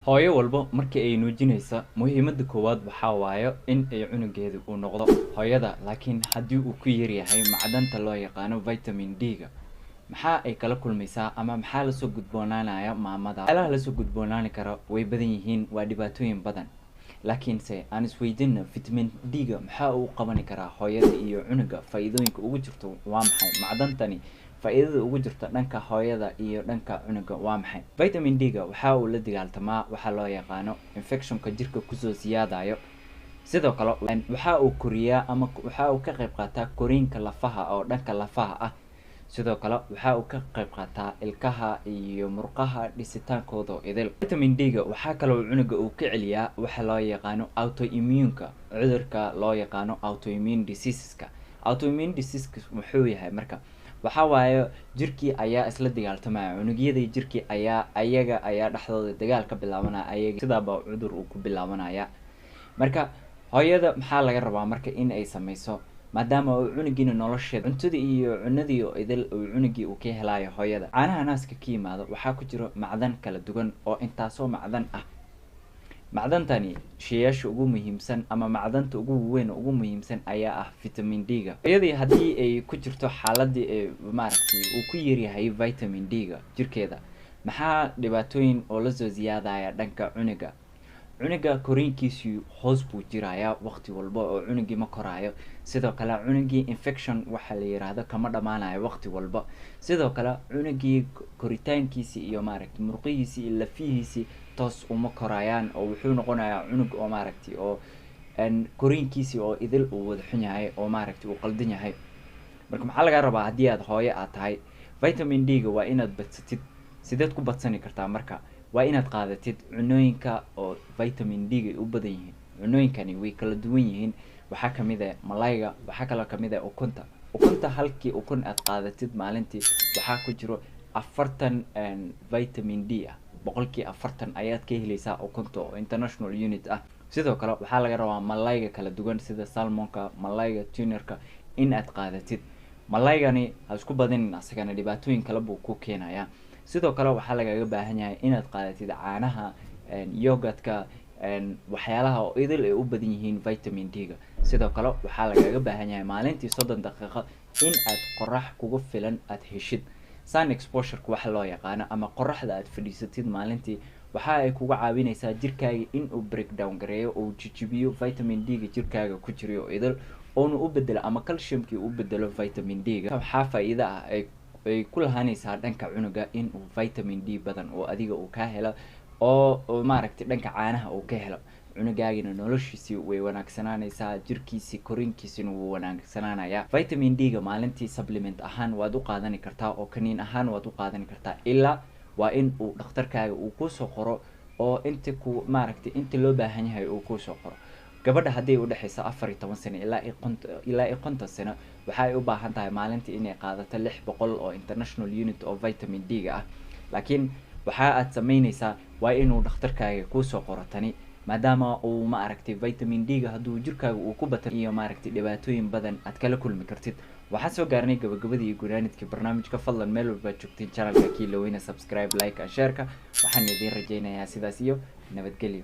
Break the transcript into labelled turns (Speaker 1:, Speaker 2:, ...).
Speaker 1: hooyo walba markii ay nuujinaysa muhiimada koowaad waxaa waayo in ay cunugeeda uu noqdo hooyada. laakiin haddii uu ku yar yahay macdanta loo yaqaano vitamin D-ga maxaa ay kala kulmaysaa ama maxaa lasoo gudboonaanaya maamada. waxyaalaha lasoo gudboonaani kara way badan yihiin, waa dhibaatooyin badan. laakiinse aan isweydiino vitamin D-ga maxaa uu qabani karaa hooyada iyo cunuga. faa'iidooyinka ugu jirto waa maxay? macdantani faa'iidada ugu jirta dhanka hooyada iyo dhanka cunuga waa maxay? vitamin D-ga waxa uu la dagaaltamaa waxa loo yaqaano infectionka jirka kusoo siyaadayo. sidoo kale waxa uu koriyaa ama waxa uu ka qayb qaataa koriinka lafaha oo dhanka lafaha ah. sidoo kale waxa uu ka qayb qaataa ilkaha iyo murqaha dhisitaankooda idil. vitamin D-ga waxa kale oo cunuga uu ka celiyaa waxa loo yaqaano autoimmune-ka, cudurka loo yaqaano autoimmune diseaseska. autoimmune diseaseska wuxuu yahay marka waxa waaye jirkii ayaa isla dagaaltamaya, cunugyada jirkii ayaa dhexdooda dagaal ka bilaabanaya, ayaga sidaaba cudur uu ku bilaabanaya. marka hooyada maxaa laga rabaa marka in ay sameyso maadaama uu cunugiina nolosheeda cuntada iyo cunadii oo idil uu cunugii uu ka helayo hooyada. caanaha naaska ka yimaado waxaa ku jiro macdan kala duwan oo intaasoo macdan ah. macdantani shay'aasha ugu muhiimsan ama macdanta ugu weyn ugu muhiimsan ayaa ah vitamin D-ga. hooyadii haddii ay ku jirto xaaladii ay maaragtay uu ku yaryahay vitamin D-ga jirkeeda, maxaa dhibaatooyin oo la soo ziyaadaya dhanka cunuga. cunuga koriinkiisu hoos buu jirayaa waqti walba oo cunugii ma koraayo. sidoo kale cunugii infection waxa la yiraahdo kama dhamaanayo waqti walba. sidoo kale cunugii koritaankiisi iyo maaragtay murqihiisi iyo lafihiisi toos uma korayaan oo wuxuu noqonayaa cunug oo maaragtay oo koriinkiisi oo idil uu wada xun yahay oo maaragtay uu qaldan yahay. marka maxaa laga rabaa haddii aad hooyo aad tahay? vitamin D-ga waa inaad badsatid. sideed ku badsani kartaa marka? waa inaad qaadatid cunooyinka oo vitamin D-ga u badan yihiin. cunooyinkani way kala duwan yihiin. waxaa kamid ah malayga, waxaa kaloo kamid ah ukunta. ukunta halkii ukun aad qaadatid maalintii waxaa ku jiro 40 vitamin D ah. 40% ayaad ka helaysaa ukunta oo international unit ah. sidoo kale waxaa laga rabaa malayga kala duwan sida salmonka, malayga tunerka in aad qaadatid. malaygani ha isku badinin, asagana dhibaatooyin kale buu ku keenayaa. sidoo kale waxaa lagaga baahan yahay inaad qaadatid caanaha, yogurtka, waxyaalaha oo idil ay u badan yihiin vitamin D-ga. sidoo kale waxaa lagaga baahan yahay maalintii 30 daqiiqo in aad qorax kugu filan aad heshid. sun exposure waxa loo yaqaano ama qoraxda aad fadhiisatid maalintii waxa ay kugu caawinaysaa jirkaaga in uu breakdown gareeyo oo jijibiyo vitamin D-ga jirkaaga ku jiro oo idil oo u bedelo ama calciumkii u bedelo vitamin D-ga. waxaa faa'iido ah ay ku lahaanaysaa dhanka cunuga in uu vitamin D badan oo adiga uu ka helo oo maaragtay dhanka caanaha uu ka helo. cunugaagina noloshiisi way wanaagsanaanaysaa, jirkiisi koriinkiisina wuu wanaagsanaanaya. vitamin D-ga maalintii supplement ahaan waad u qaadan kartaa oo kaniin ahaan waad u qaadan kartaa. ilaa waa in uu dhakhtarkaaga uu ku soo qoro oo inta ku maaragtay inta loo baahan yahay uu ku soo qoro. gabadha haddii u dhaxaysa 14 sano ilaa 50 sano waxa ay u baahan tahay maalintii inay qaadato 600 oo international unit oo vitamin D-ga ah. laakiin waxa aad sameynaysaa waa inuu dhakhtarkaaga ku soo qoro tani maadaama uu maaragtay vitamin D-ga hadduu jirkaaga uu ku batan iyo maaragtay dhibaatooyin badan aad kala kulmi kartid. waxaan soo gaarnay gabagabadii gunaanidka barnaamijka. fadlan meel walba joogtiin channelka kii laweyna subscribe, like and share-ka. waxaan idin rajaynayaa sidaas iyo nabadgelyo.